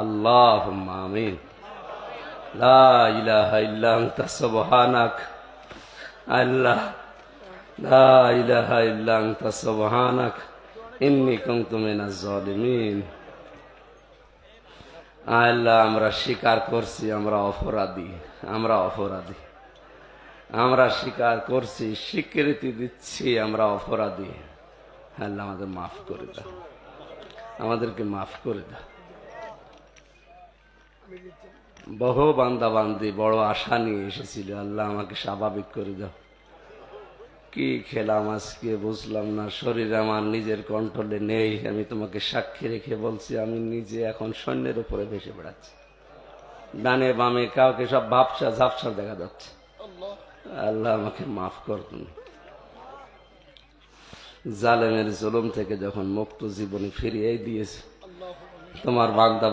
আল্লাহুম্মা আমিন। লা ইলাহা ইল্লা আনতা সুবহানাক। আল্লাহ, লা ইলাহা ইল্লা আনতা সুবহানাক ইন্নী কুনতু মিনাজ জালিমিন। আল্লাহ, আমরা স্বীকার করছি আমরা অপরাধী, আমরা অপরাধী। আমরা স্বীকার করছি, স্বীকৃতি দিচ্ছি আমরা অপরাধী। আল্লাহ, আমাদের মাফ করে দাও, আমাদেরকে মাফ করে দাও। বহু বান্দা বান্দি বড় আশা নিয়ে এসেছিল, আল্লাহ আমাকে স্বাভাবিক করে দাও। কি খেলাম আজকে বুঝলাম না, শরীর আমার নিজের কন্ট্রোলে নেই। আমি তোমাকে সাক্ষী রেখে বলছি, আমি নিজে এখন সৈন্যের উপরে ভেসে বেড়াচ্ছি। ডানে বামে কাউকে সব ভাবসা ঝাপসা দেখা যাচ্ছে। আল্লাহ আমাকে মাফ কর তুমি। জালেমের জুলুম থেকে যখন মুক্ত জীবনে ফিরিয়ে দিয়েছে তোমার বান্দা